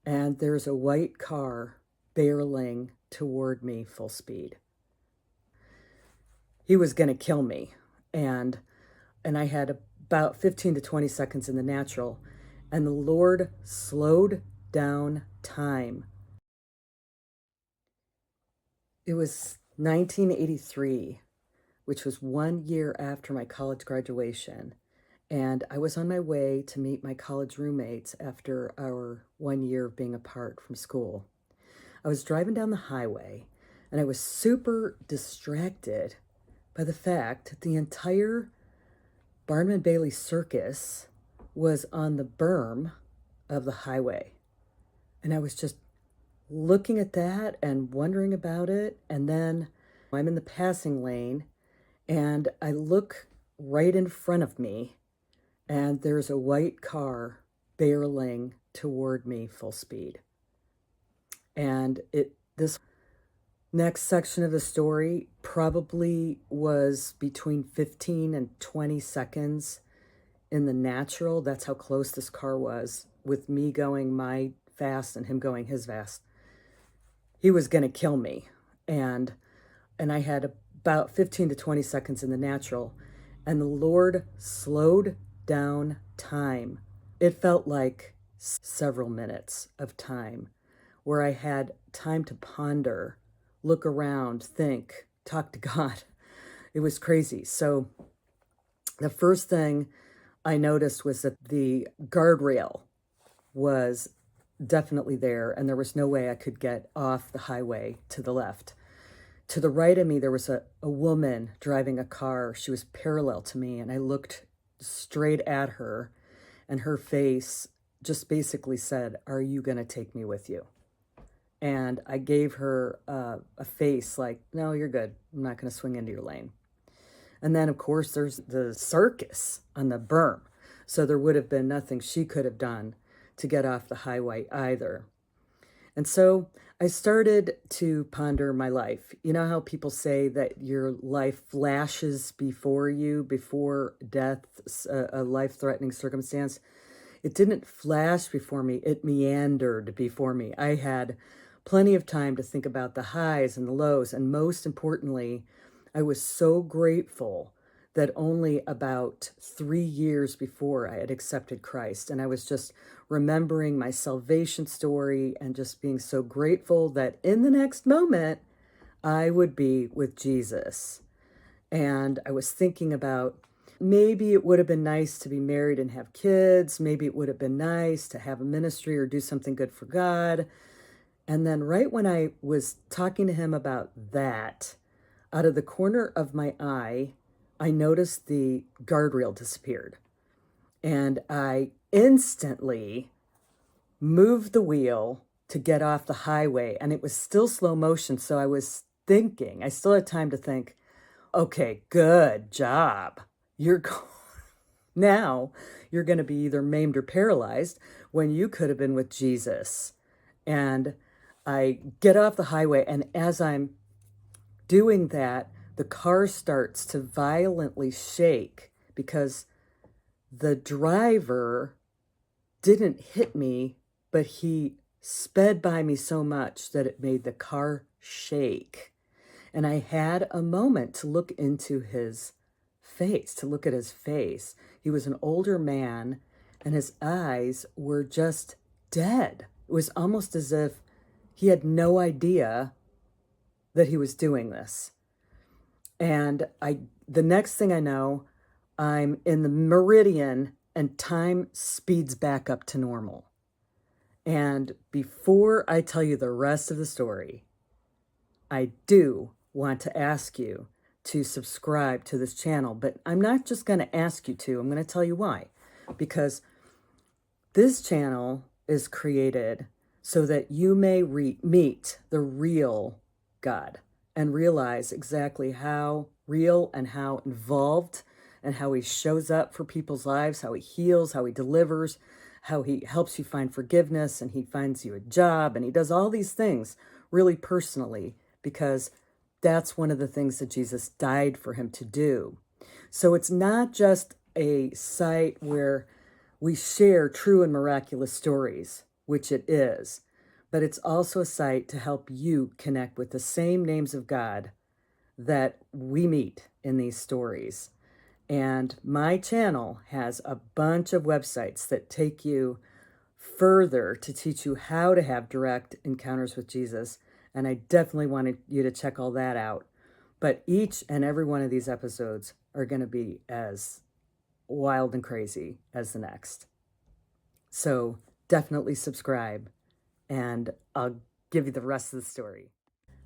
and there's a white car barreling toward me full speed. He was going to kill me, and I had about 15 to 20 seconds in the natural, and the Lord slowed down time. It was 1983, which was 1 year after my college graduation. And I was on my way to meet my college roommates after our 1 year of being apart from school. I was driving down the highway, and I was super distracted by the fact that the entire Barnum and Bailey circus was on the berm of the highway. And I was just looking at that and wondering about it. And then I'm in the passing lane, and I look right in front of me, and there's a white car barreling toward me full speed. And this next section of the story probably was between 15 and 20 seconds in the natural. That's how close this car was, with me going my fast and him going his fast. He was going to kill me. And I had about 15 to 20 seconds in the natural, and the Lord slowed down time. It felt like several minutes of time where I had time to ponder, look around, think, talk to God. It was crazy. So the first thing I noticed was that the guardrail was definitely there, and there was no way I could get off the highway to the left. To the right of me, there was a woman driving a car. She was parallel to me, and I looked straight at her, and her face just basically said, "Are you going to take me with you?" And I gave her a face like, "No, you're good. I'm not going to swing into your lane." And then, of course, there's the circus on the berm. So there would have been nothing she could have done to get off the highway either. And so I started to ponder my life. You know how people say that your life flashes before you, before death, a life-threatening circumstance? It didn't flash before me, it meandered before me. I had plenty of time to think about the highs and the lows, and most importantly, I was so grateful that only about 3 years before I had accepted Christ. And I was just remembering my salvation story and just being so grateful that in the next moment, I would be with Jesus. And I was thinking about maybe it would have been nice to be married and have kids. Maybe it would have been nice to have a ministry or do something good for God. And then right when I was talking to him about that, out of the corner of my eye, I noticed the guardrail disappeared, and I instantly moved the wheel to get off the highway, and it was still slow motion. So I was thinking, I still had time to think, okay, good job. Now you're going to be either maimed or paralyzed when you could have been with Jesus. And I get off the highway, and as I'm doing that, the car starts to violently shake because the driver didn't hit me, but he sped by me so much that it made the car shake. And I had a moment to look into his face, to look at his face. He was an older man, and his eyes were just dead. It was almost as if he had no idea that he was doing this. And the next thing I know, I'm in the meridian and time speeds back up to normal. And before I tell you the rest of the story, I do want to ask you to subscribe to this channel, but I'm not just going to ask you to, I'm going to tell you why. Because this channel is created so that you may meet the real God and realize exactly how real and how involved and how he shows up for people's lives, how he heals, how he delivers, how he helps you find forgiveness, and he finds you a job, and he does all these things really personally, because that's one of the things that Jesus died for him to do. So it's not just a site where we share true and miraculous stories. which it is, but it's also a site to help you connect with the same names of God that we meet in these stories. And my channel has a bunch of websites that take you further to teach you how to have direct encounters with Jesus. And I definitely wanted you to check all that out. But each and every one of these episodes are going to be as wild and crazy as the next. So definitely subscribe, and I'll give you the rest of the story.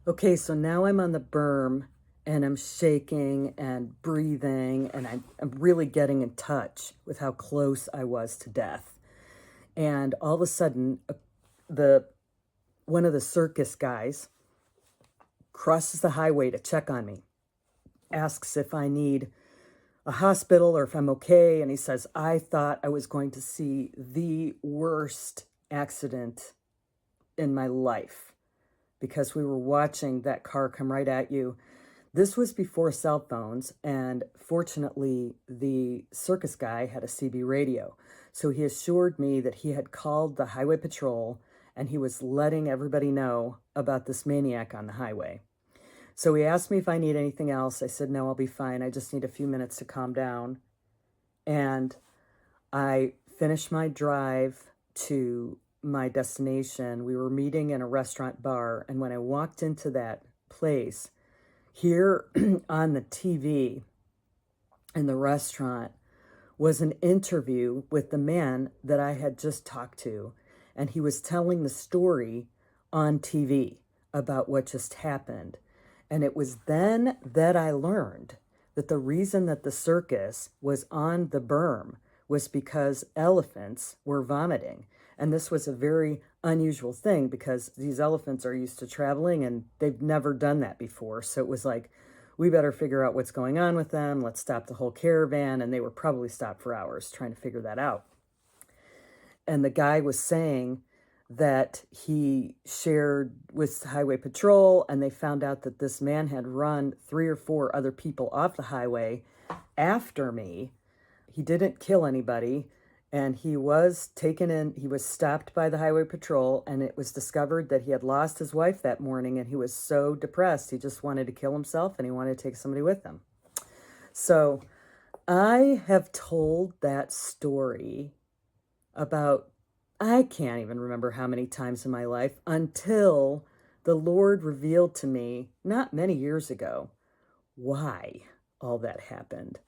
Okay, so now I'm on the berm and I'm shaking and breathing, and I'm really getting in touch with how close I was to death. And all of a sudden, one of the circus guys crosses the highway to check on me, asks if I need a hospital or if I'm okay. And he says, I thought I was going to see the worst accident in my life because we were watching that car come right at you. This was before cell phones, and fortunately, the circus guy had a CB radio. So he assured me that he had called the highway patrol and he was letting everybody know about this maniac on the highway. So he asked me if I need anything else. I said, no, I'll be fine. I just need a few minutes to calm down. And I finished my drive to my destination. We were meeting in a restaurant bar. And when I walked into that place, here on the TV in the restaurant was an interview with the man that I had just talked to. And he was telling the story on TV about what just happened. And it was then that I learned that the reason that the circus was on the berm was because elephants were vomiting. And this was a very unusual thing because these elephants are used to traveling and they've never done that before. So it was like, we better figure out what's going on with them. Let's stop the whole caravan. And they were probably stopped for hours trying to figure that out. And the guy was saying that he shared with Highway Patrol, and they found out that this man had run 3 or 4 other people off the highway after me. He didn't kill anybody, and he was taken in. He was stopped by the Highway Patrol, and it was discovered that he had lost his wife that morning, and he was so depressed, he just wanted to kill himself, and he wanted to take somebody with him. So I have told that story about, I can't even remember how many times in my life, until the Lord revealed to me, not many years ago, why all that happened.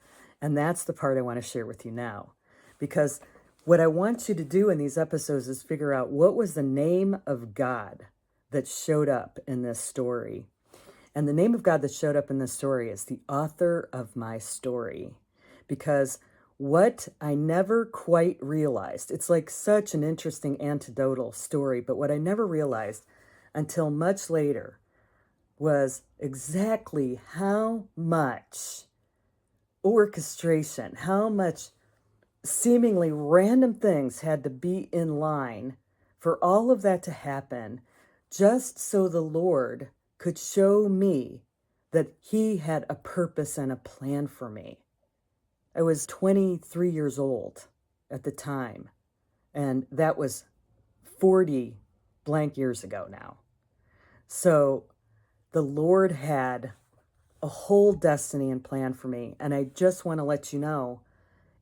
And that's the part I want to share with you now. Because what I want you to do in these episodes is figure out what was the name of God that showed up in this story. And the name of God that showed up in this story is the author of my story. Because what I never quite realized, it's like such an interesting anecdotal story, but what I never realized until much later was exactly how much orchestration, how much seemingly random things had to be in line for all of that to happen, just so the Lord could show me that he had a purpose and a plan for me. I was 23 years old at the time, and that was 40 blank years ago now. So the Lord had a whole destiny and plan for me, and I just want to let you know,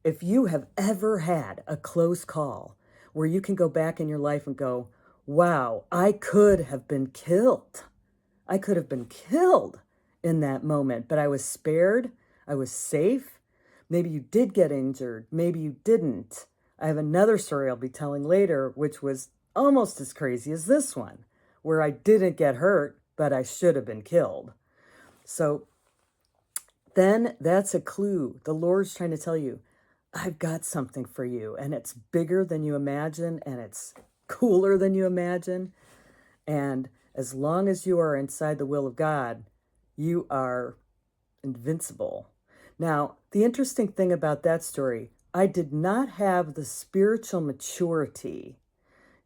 if you have ever had a close call where you can go back in your life and go, wow, I could have been killed. I could have been killed in that moment, but I was spared. I was safe. Maybe you did get injured. Maybe you didn't. I have another story I'll be telling later, which was almost as crazy as this one, where I didn't get hurt, but I should have been killed. So then that's a clue. The Lord's trying to tell you, I've got something for you, and it's bigger than you imagine, and it's cooler than you imagine. And as long as you are inside the will of God, you are invincible. Now, the interesting thing about that story, I did not have the spiritual maturity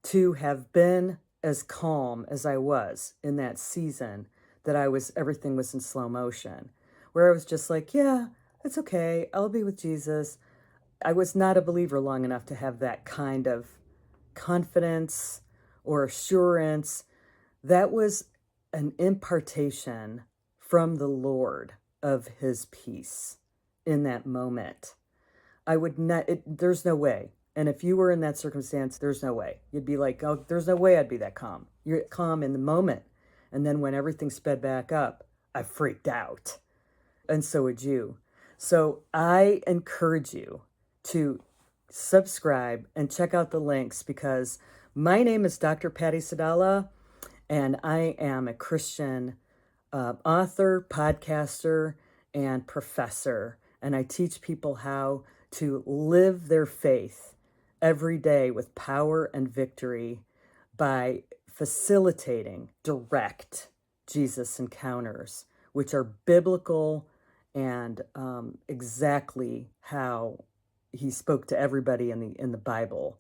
to have been as calm as I was in that season, that everything was in slow motion, where I was just like, yeah, it's okay. I'll be with Jesus. I was not a believer long enough to have that kind of confidence or assurance. That was an impartation from the Lord of his peace in that moment. I would not, there's no way. And if you were in that circumstance, there's no way. You'd be like, oh, there's no way I'd be that calm. You're calm in the moment. And then when everything sped back up, I freaked out. And so would you. So I encourage you to subscribe and check out the links, because my name is Dr. Patty Sadala, and I am a Christian author, podcaster, and professor. And I teach people how to live their faith every day with power and victory by facilitating direct Jesus encounters, which are biblical and exactly how he spoke to everybody in the Bible.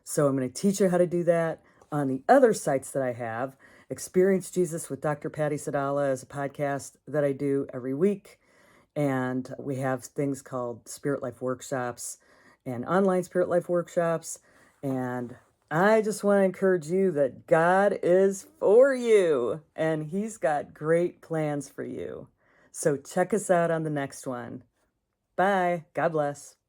So I'm going to teach you how to do that on the other sites that I have. Experience Jesus with Dr. Patty Sadala is a podcast that I do every week. And we have things called Spirit Life Workshops and online Spirit Life Workshops. And I just want to encourage you that God is for you and he's got great plans for you. So check us out on the next one. Bye. God bless.